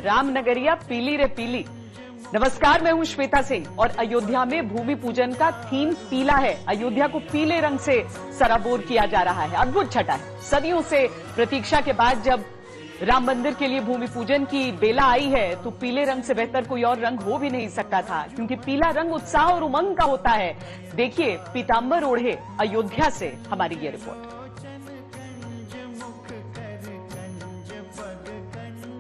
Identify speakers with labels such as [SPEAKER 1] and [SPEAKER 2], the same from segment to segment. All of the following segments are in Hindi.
[SPEAKER 1] राम नगरिया पीली रे पीली। नमस्कार, मैं हूं श्वेता सिंह और अयोध्या में भूमि पूजन का थीम पीला है। अयोध्या को पीले रंग से सराबोर किया जा रहा है। अद्भुत छटा है। सदियों से प्रतीक्षा के बाद जब राम मंदिर के लिए भूमि पूजन की बेला आई है तो पीले रंग से बेहतर कोई और रंग हो भी नहीं सकता था, क्योंकि पीला रंग उत्साह और उमंग का होता है। देखिए पीतांबर ओढ़े अयोध्या से हमारी ये रिपोर्ट।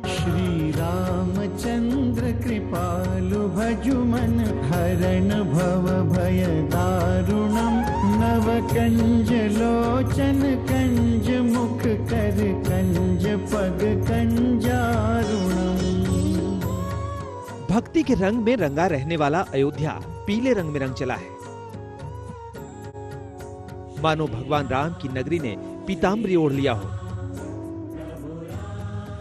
[SPEAKER 2] श्री रामचंद्र कृपालु भजुमन हरण भव भय दारुणम नव कंज लोचन कंज मुख कर कंज पग कंजारुणम।
[SPEAKER 3] भक्ति के रंग में रंगा रहने वाला अयोध्या पीले रंग में रंग चला है। मानो भगवान राम की नगरी ने पीतांबरी ओढ़ लिया हो।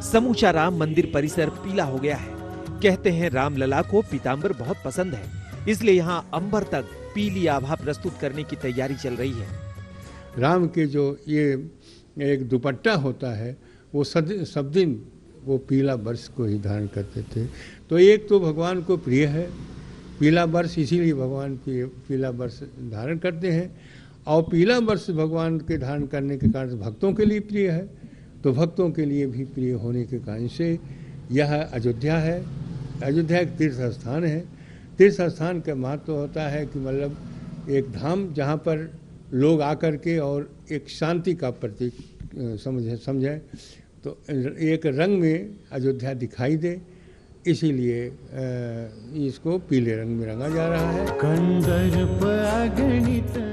[SPEAKER 3] समूचा राम मंदिर परिसर पीला हो गया है। कहते हैं रामलला को पीतांबर बहुत पसंद है, इसलिए यहाँ अंबर तक पीली आभा प्रस्तुत करने की तैयारी चल रही है।
[SPEAKER 4] राम के जो ये एक दुपट्टा होता है वो सब दिन वो पीला बर्स को ही धारण करते थे। तो एक तो भगवान को प्रिय है पीला बर्स, इसीलिए भगवान पीला बर्स धारण करते हैं। और पीला बर्स भगवान के धारण करने के कारण भक्तों के लिए प्रिय है, तो भक्तों के लिए भी प्रिय होने के कारण से यह अयोध्या है। अयोध्या एक तीर्थ स्थान है। तीर्थ स्थान का महत्व होता है कि मतलब एक धाम जहाँ पर लोग आकर के और एक शांति का प्रतीक समझे तो एक रंग में अयोध्या दिखाई दे, इसीलिए इसको पीले रंग में रंगा जा रहा है।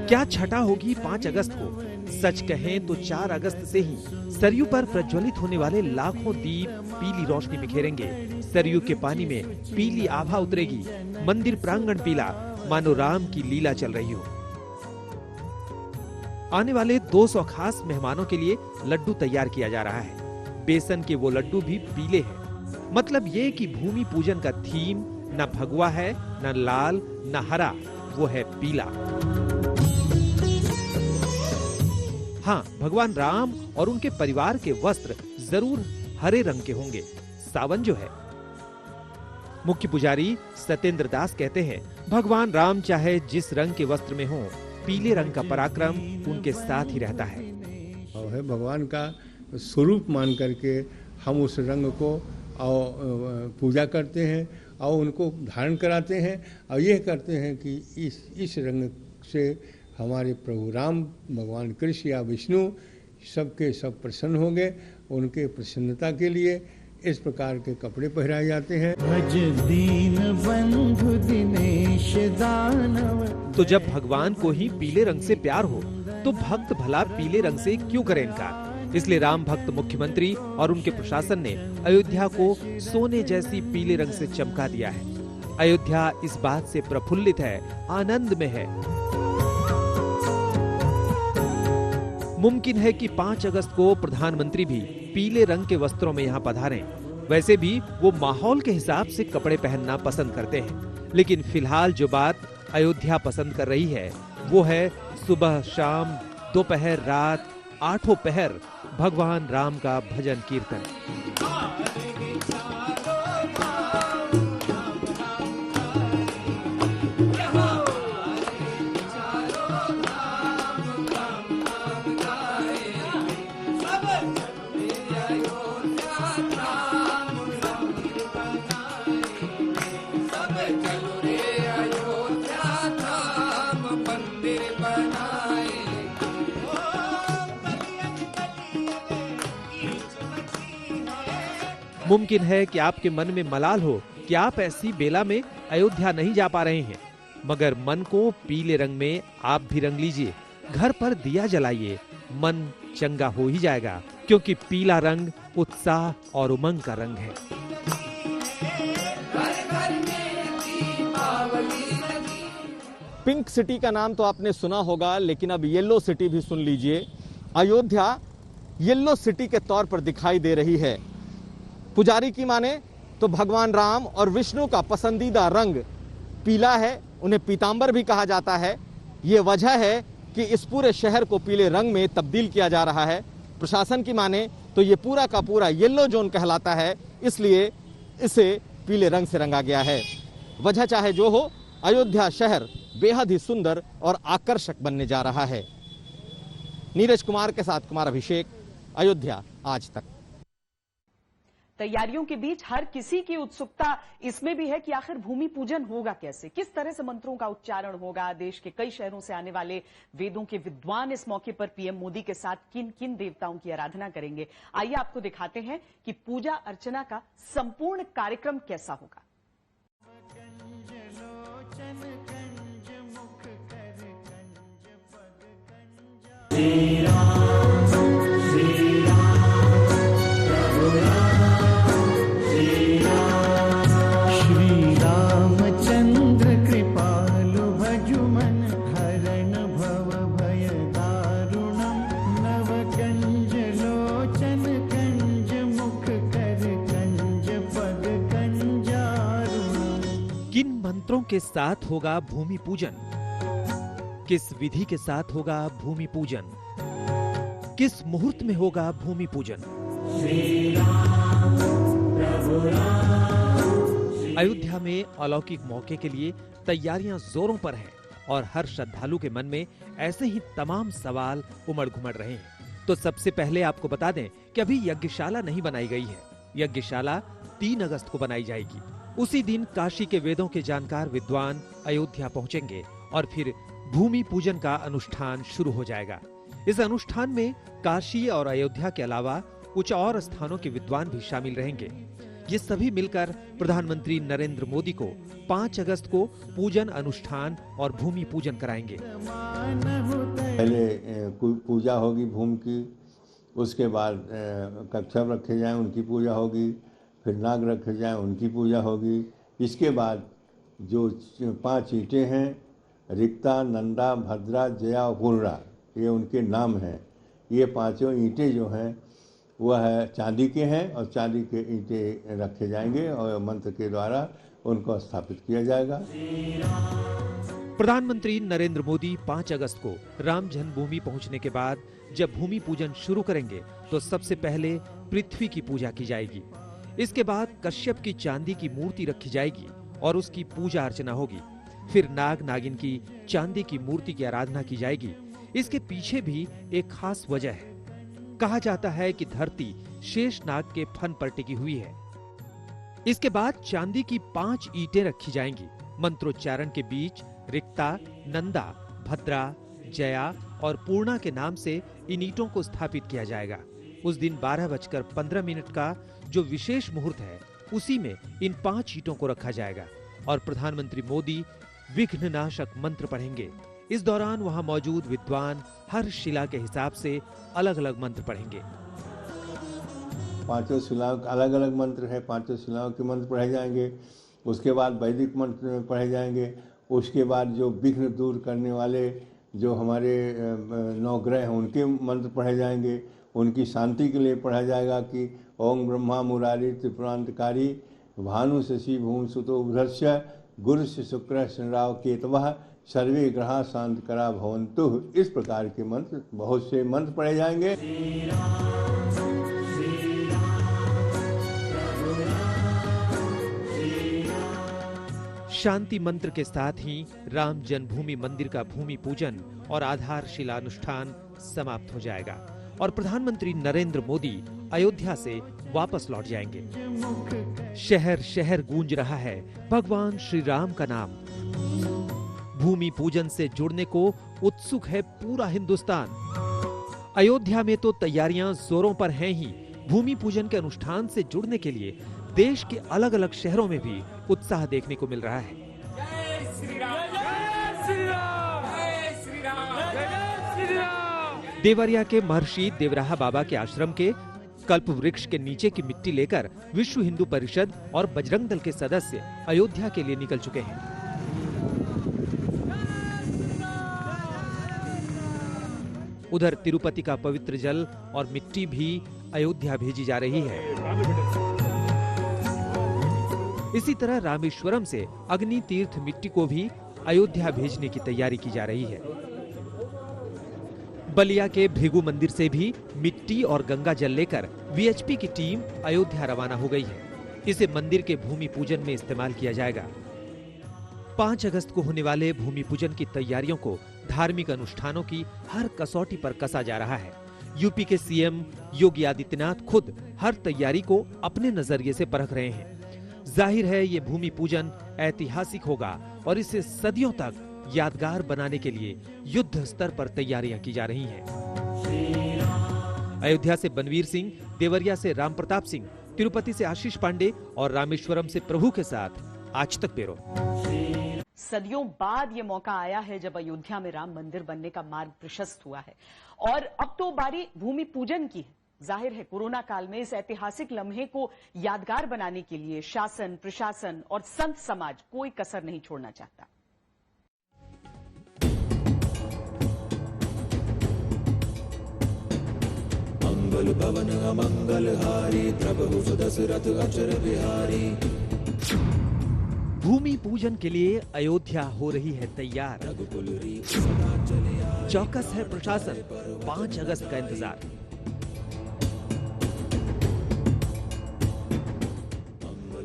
[SPEAKER 3] क्या छटा होगी 5 अगस्त को? सच कहें तो 4 अगस्त से ही सरयू पर प्रज्वलित होने वाले लाखों दीप पीली रोशनी बिखेरेंगे। सरयू के पानी में पीली आभा उतरेगी। मंदिर प्रांगण पीला, मानो राम की लीला चल रही हो। आने वाले 200 खास मेहमानों के लिए लड्डू तैयार किया जा रहा है। बेसन के वो लड्डू भी पीले हैं। मतलब ये कि भूमि पूजन का थीम न भगवा है, न लाल, न हरा, वो है पीला। हाँ, भगवान राम और उनके परिवार के वस्त्र जरूर हरे रंग के होंगे। सावन जो है, मुख्य पुजारी सत्येंद्र दास कहते हैं, भगवान राम चाहे जिस रंग के वस्त्र में हो, पीले रंग का पराक्रम उनके साथ ही रहता है।
[SPEAKER 4] और है भगवान का स्वरूप मान करके हम उस रंग को और पूजा करते हैं और उनको धारण कराते हैं और यह करते हैं कि इस रंग से हमारे प्रभु राम, भगवान कृष्ण या विष्णु सबके सब प्रसन्न होंगे। उनके प्रसन्नता के लिए इस प्रकार के कपड़े पहनाए जाते हैं।
[SPEAKER 2] भज दीन बंधु दिनेश दानव।
[SPEAKER 3] तो जब भगवान को ही पीले रंग से प्यार हो तो भक्त भला पीले रंग से क्यों करें इनकार? इसलिए राम भक्त मुख्यमंत्री और उनके प्रशासन ने अयोध्या को सोने जैसी पीले रंग से चमका दिया है। अयोध्या इस बात से प्रफुल्लित है, आनंद में है। मुमकिन है कि 5 अगस्त को प्रधानमंत्री भी पीले रंग के वस्त्रों में यहाँ पधारें। वैसे भी वो माहौल के हिसाब से कपड़े पहनना पसंद करते हैं, लेकिन फिलहाल जो बात अयोध्या पसंद कर रही है वो है सुबह शाम दोपहर रात 8 पहर भगवान राम का भजन कीर्तन। मुमकिन है कि आपके मन में मलाल हो कि आप ऐसी बेला में अयोध्या नहीं जा पा रहे हैं, मगर मन को पीले रंग में आप भी रंग लीजिए। घर पर दिया जलाइए, मन चंगा हो ही जाएगा, क्योंकि पीला रंग उत्साह और उमंग का रंग है।
[SPEAKER 5] पिंक सिटी का नाम तो आपने सुना होगा, लेकिन अब येलो सिटी भी सुन लीजिए। अयोध्या येलो सिटी के तौर पर दिखाई दे रही है। पुजारी की माने तो भगवान राम और विष्णु का पसंदीदा रंग पीला है, उन्हें पीतांबर भी कहा जाता है। ये वजह है कि इस पूरे शहर को पीले रंग में तब्दील किया जा रहा है। प्रशासन की माने तो ये पूरा का पूरा येलो जोन कहलाता है, इसलिए इसे पीले रंग से रंगा गया है। वजह चाहे जो हो, अयोध्या शहर बेहद ही सुंदर और आकर्षक बनने जा रहा है। नीरज कुमार के साथ कुमार अभिषेक, अयोध्या आज तक।
[SPEAKER 1] तैयारियों के बीच हर किसी की उत्सुकता इसमें भी है कि आखिर भूमि पूजन होगा कैसे, किस तरह से मंत्रों का उच्चारण होगा। देश के कई शहरों से आने वाले वेदों के विद्वान इस मौके पर पीएम मोदी के साथ किन किन देवताओं की आराधना करेंगे। आइए आपको दिखाते हैं कि पूजा अर्चना का संपूर्ण कार्यक्रम कैसा होगा।
[SPEAKER 2] चंद्र कृपालु भजुमन हरण भव भय दारुणम नव कंज लोचन कंज मुख कर कंज पद कंजारुणम।
[SPEAKER 3] किन मंत्रों के साथ होगा भूमि पूजन? किस विधि के साथ होगा भूमि पूजन? किस मुहूर्त में होगा भूमि पूजन? अयोध्या में अलौकिक मौके के लिए तैयारियां जोरों पर हैं और हर श्रद्धालु के मन में ऐसे ही तमाम सवाल उमड़ घुमड़ रहे हैं। तो सबसे पहले आपको बता दें कि अभी यज्ञशाला नहीं बनाई गई है। यज्ञशाला 3 अगस्त को बनाई जाएगी। उसी दिन काशी के वेदों के जानकार विद्वान अयोध्या पहुंचेंगे और फिर भूमि पूजन का अनुष्ठान शुरू हो जाएगा। इस अनुष्ठान में काशी और अयोध्या के अलावा कुछ और स्थानों के विद्वान भी शामिल रहेंगे। ये सभी मिलकर प्रधानमंत्री नरेंद्र मोदी को 5 अगस्त को पूजन अनुष्ठान और भूमि पूजन कराएंगे।
[SPEAKER 6] पहले पूजा होगी भूमि की, उसके बाद कच्छप रखे जाएं, उनकी पूजा होगी, फिर नाग रखे जाएं, उनकी पूजा होगी। इसके बाद जो 5 ईंटें हैं, रिक्ता, नंदा, भद्रा, जया और पूर्णा, ये उनके नाम हैं। ये 5 ईंटें जो हैं वह है चांदी के हैं और चांदी के ईंटें रखे जाएंगे और मंत्र के द्वारा उनको स्थापित किया जाएगा।
[SPEAKER 3] प्रधानमंत्री नरेंद्र मोदी 5 अगस्त को राम जन्मभूमि पहुंचने के बाद जब भूमि पूजन शुरू करेंगे तो सबसे पहले पृथ्वी की पूजा की जाएगी। इसके बाद कश्यप की चांदी की मूर्ति रखी जाएगी और उसकी पूजा अर्चना होगी। फिर नाग नागिन की चांदी की मूर्ति की आराधना की जाएगी। इसके पीछे भी एक खास वजह है। कहा जाता है कि धरती शेष नाग के फन पर टिकी हुई है। इसके बाद चांदी की 5 ईंटें रखी जाएंगी। मंत्रोच्चारण के बीच रिक्ता, नंदा, भद्रा, जया और पूर्णा के नाम से इन ईंटों को स्थापित किया जाएगा। उस दिन 12:15 का जो विशेष मुहूर्त है, उसी में इन 5 ईंटों को रखा जाएगा और प्रधानमंत्री मोदी विघ्ननाशक मंत्र पढ़ेंगे। इस दौरान वहां मौजूद विद्वान हर शिला के हिसाब से अलग अलग मंत्र पढ़ेंगे।
[SPEAKER 6] 5 शिलाओं के अलग अलग मंत्र है, 5 शिलाओं के मंत्र पढ़े जाएंगे। उसके बाद वैदिक मंत्र पढ़े जाएंगे। उसके बाद जो विघ्न दूर करने वाले जो हमारे 9 ग्रह हैं, उनके मंत्र पढ़े जाएंगे। उनकी शांति के लिए पढ़ा जाएगा कि ओम ब्रह्मा मुरारी त्रिपुरांतकारी भानु शशि भूम सुतो बुधस्य गुरु शुक्र शनिराव केतवः सर्वे ग्रहा शांत करा भवन्तु। इस प्रकार के मंत्र, बहुत से मंत्र पढ़े जाएंगे।
[SPEAKER 3] शांति मंत्र के साथ ही राम जन्मभूमि मंदिर का भूमि पूजन और आधारशिला अनुष्ठान समाप्त हो जाएगा और प्रधानमंत्री नरेंद्र मोदी अयोध्या से वापस लौट जाएंगे। शहर शहर गूंज रहा है भगवान श्री राम का नाम। भूमि पूजन से जुड़ने को उत्सुक है पूरा हिंदुस्तान। अयोध्या में तो तैयारियां जोरों पर हैं ही। भूमि पूजन के अनुष्ठान से जुड़ने के लिए देश के अलग अलग शहरों में भी उत्साह देखने को मिल रहा है।
[SPEAKER 7] जय श्री राम, जय श्री राम, जय श्री राम, जय श्री राम।
[SPEAKER 3] देवरिया के महर्षि देवराहा बाबा के आश्रम के कल्प वृक्ष के नीचे की मिट्टी लेकर विश्व हिंदू परिषद और बजरंग दल के सदस्य अयोध्या के लिए निकल चुके हैं। उधर तिरुपति का पवित्र जल और मिट्टी भी अयोध्या भेजी जा रही है। इसी तरह रामेश्वरम से अग्नि तीर्थ मिट्टी को भी अयोध्या भेजने की तैयारी की जा रही है। बलिया के भृगु मंदिर से भी मिट्टी और गंगा जल लेकर वीएचपी की टीम अयोध्या रवाना हो गई है। इसे मंदिर के भूमि पूजन में इस्तेमाल किया जाएगा। 5 अगस्त को होने वाले भूमि पूजन की तैयारियों को धार्मिक अनुष्ठानों की हर कसौटी पर कसा जा रहा है। यूपी के सीएम योगी आदित्यनाथ खुद हर तैयारी को अपने नजरिए से परख रहे हैं। जाहिर है ये भूमि पूजन ऐतिहासिक होगा और इसे सदियों तक यादगार बनाने के लिए युद्ध स्तर पर तैयारियां की जा रही हैं। अयोध्या से बनवीर सिंह, देवरिया से राम प्रताप सिंह, तिरुपति से आशीष पांडे और रामेश्वरम से प्रभु के साथ आज तक ब्यूरो।
[SPEAKER 1] सदियों बाद ये मौका आया है जब अयोध्या में राम मंदिर बनने का मार्ग प्रशस्त हुआ है और अब तो बारी भूमि पूजन की है। जाहिर है कोरोना काल में इस ऐतिहासिक लम्हे को यादगार बनाने के लिए शासन, प्रशासन और संत समाज कोई कसर नहीं छोड़ना चाहता।
[SPEAKER 8] मंगल भवन अमंगल हारी, प्रभु सुदशरथ अचर बिहारी।
[SPEAKER 3] भूमि पूजन के लिए अयोध्या हो रही है तैयार। चौकस है प्रशासन, 5 अगस्त का इंतजार।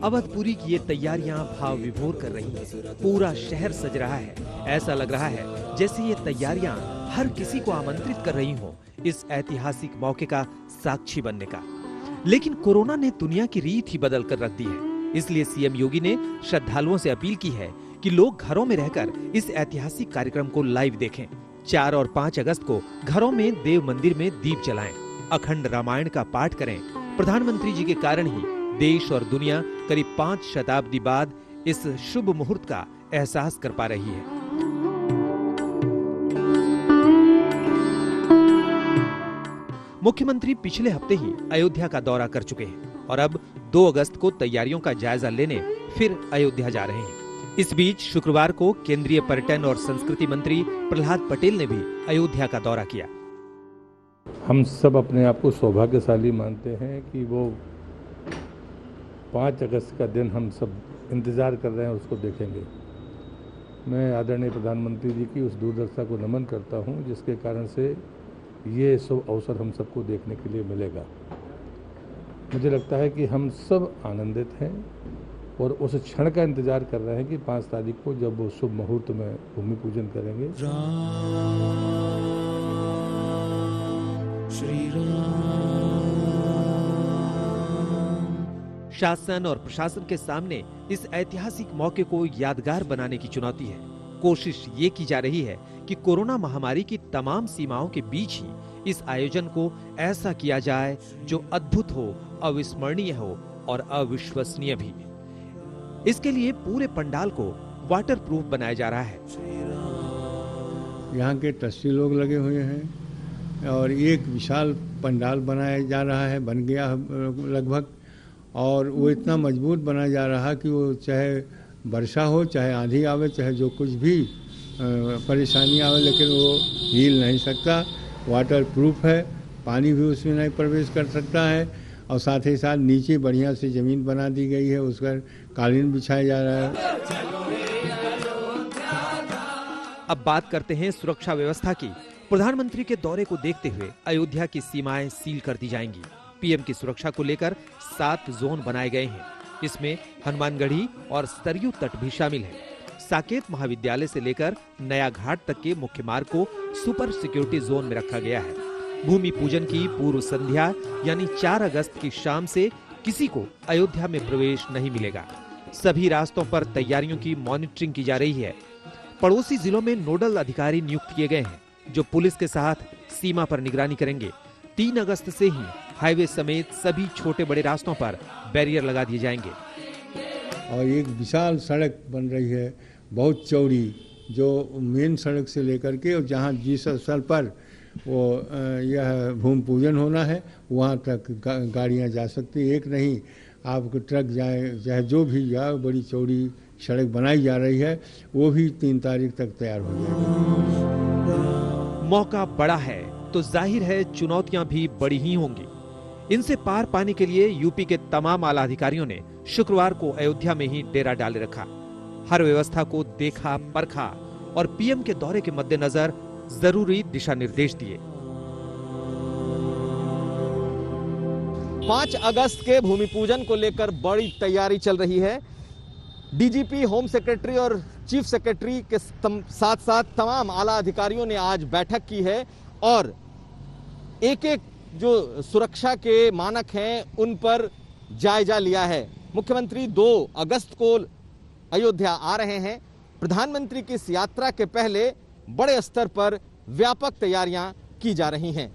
[SPEAKER 3] अवधपुरी की ये तैयारियां भाव विभोर कर रही हैं। पूरा शहर सज रहा है। ऐसा लग रहा है जैसे ये तैयारियां हर किसी को आमंत्रित कर रही हों इस ऐतिहासिक मौके का साक्षी बनने का। लेकिन कोरोना ने दुनिया की रीत ही बदल कर रख दी है। इसलिए सीएम योगी ने श्रद्धालुओं से अपील की है कि लोग घरों में रहकर इस ऐतिहासिक कार्यक्रम को लाइव देखें। 4 और 5 अगस्त को घरों में देव मंदिर में दीप जलाएं, अखंड रामायण का पाठ करें। प्रधानमंत्री जी के कारण ही देश और दुनिया करीब 5 शताब्दी बाद इस शुभ मुहूर्त का एहसास कर पा रही है। मुख्यमंत्री पिछले हफ्ते ही अयोध्या का दौरा कर चुके हैं और अब 2 अगस्त को तैयारियों का जायजा लेने फिर अयोध्या जा रहे हैं। इस बीच शुक्रवार को केंद्रीय पर्यटन और संस्कृति मंत्री प्रहलाद पटेल ने भी अयोध्या का दौरा किया।
[SPEAKER 9] हम सब अपने आप को सौभाग्यशाली मानते हैं कि वो 5 अगस्त का दिन हम सब इंतज़ार कर रहे हैं, उसको देखेंगे। मैं आदरणीय प्रधानमंत्री जी की उस दूरदर्शिता को नमन करता हूं, जिसके कारण से ये सब अवसर हम सबको देखने के लिए मिलेगा। मुझे लगता है कि हम सब आनंदित हैं और उस क्षण का इंतजार कर रहे हैं कि 5 तारीख को जब वो शुभ मुहूर्त में भूमि पूजन करेंगे।
[SPEAKER 8] श्री राम।
[SPEAKER 3] शासन और प्रशासन के सामने इस ऐतिहासिक मौके को यादगार बनाने की चुनौती है। कोशिश ये की जा रही है कि कोरोना महामारी की तमाम सीमाओं के बीच ही इस आयोजन को ऐसा किया जाए जो अद्भुत हो, अविस्मरणीय हो और अविश्वसनीय भी। इसके लिए पूरे पंडाल को वाटरप्रूफ बनाया जा रहा है।
[SPEAKER 4] यहाँ के ट्रस्टी लोग लगे हुए हैं और एक विशाल पंडाल बनाया जा रहा है, बन गया लगभग, और वो इतना मजबूत बनाया जा रहा है कि वो चाहे वर्षा हो, चाहे आंधी आवे, चाहे जो कुछ भी परेशानी आवे, लेकिन वो हिल नहीं सकता। वाटर प्रूफ है, पानी भी उसमें नहीं प्रवेश कर सकता है और साथ ही साथ नीचे बढ़िया से ज़मीन बना दी गई है, उस पर कालीन बिछाया जा रहा है।
[SPEAKER 3] अब बात करते हैं सुरक्षा व्यवस्था की। प्रधानमंत्री के दौरे को देखते हुए अयोध्या की सीमाएं सील कर दी जाएंगी। पीएम की सुरक्षा को लेकर 7 जोन बनाए गए हैं। इसमें हनुमानगढ़ी और सरयू तट भी शामिल है। साकेत महाविद्यालय से लेकर नया घाट तक के मुख्य मार्ग को सुपर सिक्योरिटी जोन में रखा गया है। भूमि पूजन की पूर्व संध्या यानी 4 अगस्त की शाम से किसी को अयोध्या में प्रवेश नहीं मिलेगा। सभी रास्तों पर तैयारियों की मॉनिटरिंग की जा रही है। पड़ोसी जिलों में नोडल अधिकारी नियुक्त किए गए हैं जो पुलिस के साथ सीमा पर निगरानी करेंगे। 3 अगस्त से ही हाईवे समेत सभी छोटे बड़े रास्तों पर बैरियर लगा दिए जाएंगे।
[SPEAKER 4] और एक विशाल सड़क बन रही है, बहुत चौड़ी, जो मेन सड़क से लेकर के और जहाँ जिस स्थल पर वो यह भूमि पूजन होना है वहाँ तक गाड़ियाँ जा सकती। एक नहीं, आपको ट्रक जाए, चाहे जो भी जाए, बड़ी चौड़ी सड़क बनाई जा रही है, वो भी 3 तारीख तक तैयार हो जाएगी।
[SPEAKER 3] मौका बड़ा है तो जाहिर है चुनौतियां भी बड़ी ही होंगी। इनसे पार पाने के लिए यूपी के तमाम आला अधिकारियों ने शुक्रवार को अयोध्या में ही डेरा डाले रखा। हर व्यवस्था को देखा, परखा और पीएम के दौरे के मद्देनजर जरूरी दिशा निर्देश दिए।
[SPEAKER 5] 5 अगस्त के भूमि पूजन को लेकर बड़ी तैयारी चल रही है। डीजीपी, होम सेक्रेटरी और चीफ सेक्रेटरी के साथ साथ तमाम आला अधिकारियों ने आज बैठक की है और एक एक जो सुरक्षा के मानक हैं उन पर जायजा लिया है। मुख्यमंत्री 2 अगस्त को अयोध्या आ रहे हैं। प्रधानमंत्री की इस यात्रा के पहले बड़े स्तर पर व्यापक तैयारियां की जा रही हैं।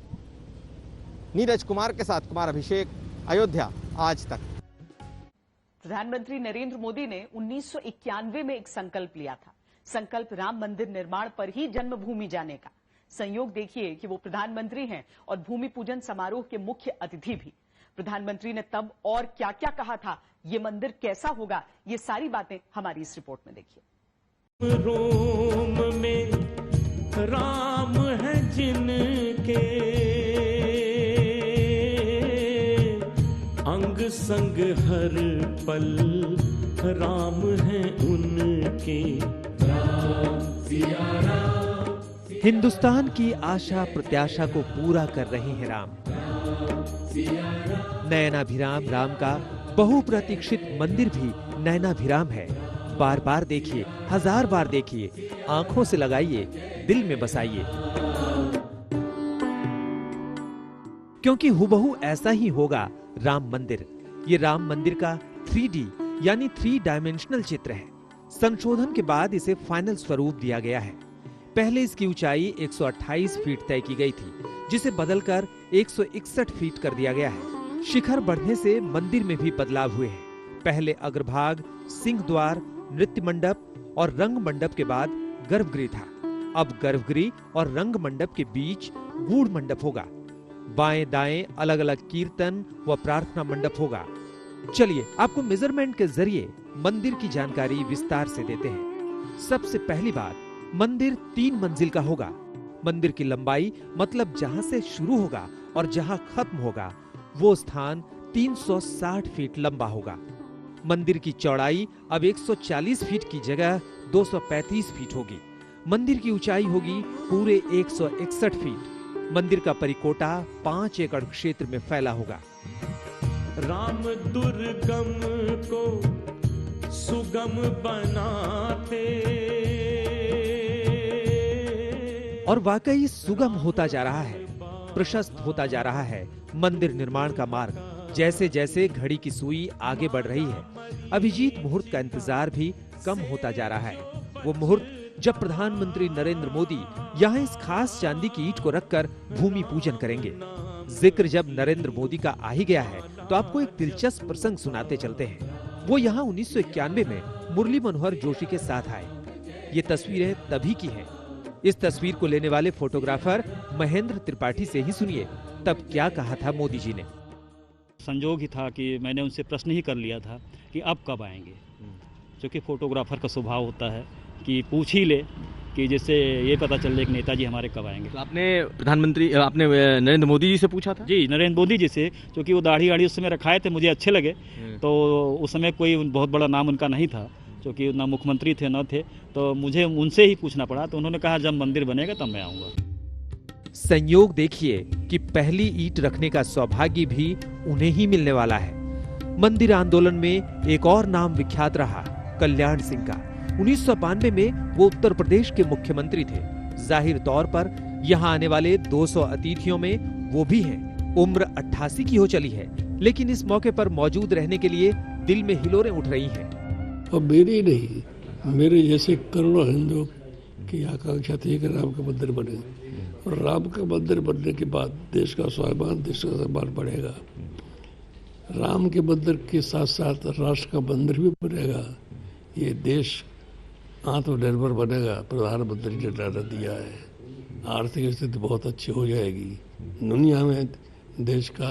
[SPEAKER 5] नीरज कुमार के साथ कुमार अभिषेक, अयोध्या आज तक।
[SPEAKER 1] प्रधानमंत्री नरेंद्र मोदी ने 1991 में एक संकल्प लिया था। संकल्प राम मंदिर निर्माण पर ही जन्मभूमि जाने का। संयोग देखिए कि वो प्रधानमंत्री हैं और भूमि पूजन समारोह के मुख्य अतिथि भी। प्रधानमंत्री ने तब और क्या क्या कहा था, ये मंदिर कैसा होगा, ये सारी बातें हमारी इस रिपोर्ट में देखिए।
[SPEAKER 2] रोम में राम है जिनके, अंग संग हर पल राम है उनके।
[SPEAKER 3] हिंदुस्तान की आशा प्रत्याशा को पूरा कर रहे हैं राम। नयनाभिराम राम का बहुप्रतीक्षित मंदिर भी नयनाभिराम है। बार बार देखिए, 1000 बार देखिए, आंखों से लगाइए, दिल में बसाइए, क्योंकि हुबहू ऐसा ही होगा राम मंदिर। ये राम मंदिर का 3D यानी 3 डायमेंशनल चित्र है। संशोधन के बाद इसे फाइनल स्वरूप दिया गया है। पहले इसकी ऊंचाई 128 फीट तय की गई थी, जिसे बदलकर 161 फीट कर दिया गया है। शिखर बढ़ने से मंदिर में भी बदलाव हुए हैं। पहले अग्रभाग, सिंह द्वार, नृत्य मंडप और रंग मंडप के बाद गर्भगृह था। अब गर्भगृह और रंग मंडप के बीच गूढ़ मंडप होगा। बाएं दाएं अलग अलग कीर्तन व प्रार्थना मंडप होगा। चलिए आपको मेजरमेंट के जरिए मंदिर की जानकारी विस्तार से देते हैं। सबसे पहली बात, मंदिर 3 मंजिल का होगा। मंदिर की लंबाई मतलब जहां से शुरू होगा और जहां खत्म होगा वो स्थान 360 फीट लंबा होगा। मंदिर की चौड़ाई अब 140 फीट की जगह 235 फीट होगी। मंदिर की ऊंचाई होगी पूरे 161 फीट। मंदिर का परिकोटा 5 एकड़ क्षेत्र में फैला होगा।
[SPEAKER 2] राम दुर्गम को सुगम बनाते,
[SPEAKER 3] और वाकई सुगम होता जा रहा है, प्रशस्त होता जा रहा है मंदिर निर्माण का मार्ग। जैसे जैसे घड़ी की सुई आगे बढ़ रही है, अभिजीत मुहूर्त का इंतजार भी कम होता जा रहा है। वो मुहूर्त जब प्रधानमंत्री नरेंद्र मोदी यहाँ इस खास चांदी की ईंट को रखकर भूमि पूजन करेंगे। जिक्र जब नरेंद्र मोदी का आ ही गया है तो आपको एक दिलचस्प प्रसंग सुनाते चलते हैं। वो यहाँ 1991 में मुरली मनोहर जोशी के साथ आए। ये तस्वीरें तभी की हैं। इस तस्वीर को लेने वाले फोटोग्राफर महेंद्र त्रिपाठी से ही सुनिए तब क्या कहा था मोदी जी ने।
[SPEAKER 10] संजोग ही था कि मैंने उनसे प्रश्न ही कर लिया था कि अब कब आएंगे, जो कि फोटोग्राफर का स्वभाव होता है कि पूछ ही ले कि जैसे ये पता चल जाए कि नेताजी हमारे कब आएंगे।
[SPEAKER 5] तो आपने नरेंद्र मोदी जी से पूछा था?
[SPEAKER 10] जी, नरेंद्र मोदी जी से, क्योंकि वो दाढ़ी उस समय रखाए थे, मुझे अच्छे लगे। तो उस समय कोई बहुत बड़ा नाम उनका नहीं था, क्योंकि ना मुख्यमंत्री थे न थे, तो मुझे उनसे ही पूछना पड़ा। तो उन्होंने कहा जब मंदिर बनेगा तब मैं आऊँगा।
[SPEAKER 3] संयोग देखिए कि पहली ईंट रखने का सौभाग्य भी उन्हें ही मिलने वाला है। मंदिर आंदोलन में एक और नाम विख्यात रहा, कल्याण सिंह का। 1992 में वो उत्तर प्रदेश के मुख्यमंत्री थे। जाहिर तौर पर यहाँ आने वाले 200 अतिथियों में वो भी हैं। उम्र 88 की हो चली है, लेकिन इस मौके पर मौजूद रहने के लिए दिल में हिलोरें उठ रही हैं।
[SPEAKER 11] और मेरी नहीं, मेरे जैसे करोड़ों हिंदुओं की आकांक्षा थी कि राम का मंदिर बने, और राम का मंदिर बनने के बाद देश का स्वाभिमान, देश का सम्मान बढ़ेगा। राम के मंदिर के साथ साथ राष्ट्र का मंदिर भी बनेगा। ये देश आत्मनिर्भर बनेगा। प्रधानमंत्री ने निर्णय दिया है, आर्थिक स्थिति बहुत अच्छी हो जाएगी, दुनिया में देश का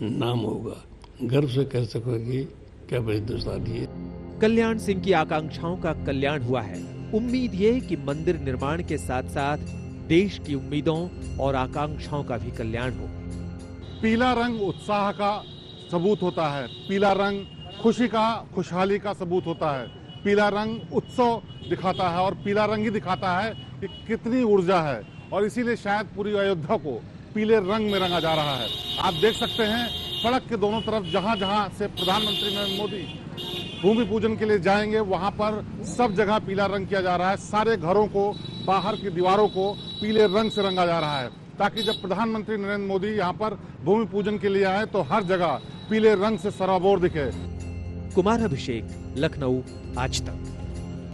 [SPEAKER 11] नाम होगा, गर्व से कह सकोगे क्या मैं हिंदुस्तानी है।
[SPEAKER 3] कल्याण सिंह की आकांक्षाओं का कल्याण हुआ है। उम्मीद ये कि मंदिर निर्माण के साथ साथ देश की उम्मीदों और आकांक्षाओं का भी कल्याण हो।
[SPEAKER 12] पीला रंग उत्साह का सबूत होता है, पीला रंग खुशी का, खुशहाली का सबूत होता है, पीला रंग उत्सव दिखाता है और पीला रंग ही दिखाता है कि कितनी ऊर्जा है। और इसीलिए शायद पूरी अयोध्या को पीले रंग में रंगा जा रहा है। आप देख सकते हैं सड़क के दोनों तरफ जहां जहां से प्रधानमंत्री नरेंद्र मोदी भूमि पूजन के लिए जाएंगे वहां पर सब जगह पीला रंग किया जा रहा है। सारे घरों को, बाहर की दीवारों को पीले रंग से रंगा जा रहा है, ताकि जब प्रधानमंत्री नरेंद्र मोदी यहां पर भूमि पूजन के लिए आए तो हर जगह पीले रंग से सराबोर दिखे।
[SPEAKER 3] कुमार अभिषेक, लखनऊ, आज तक।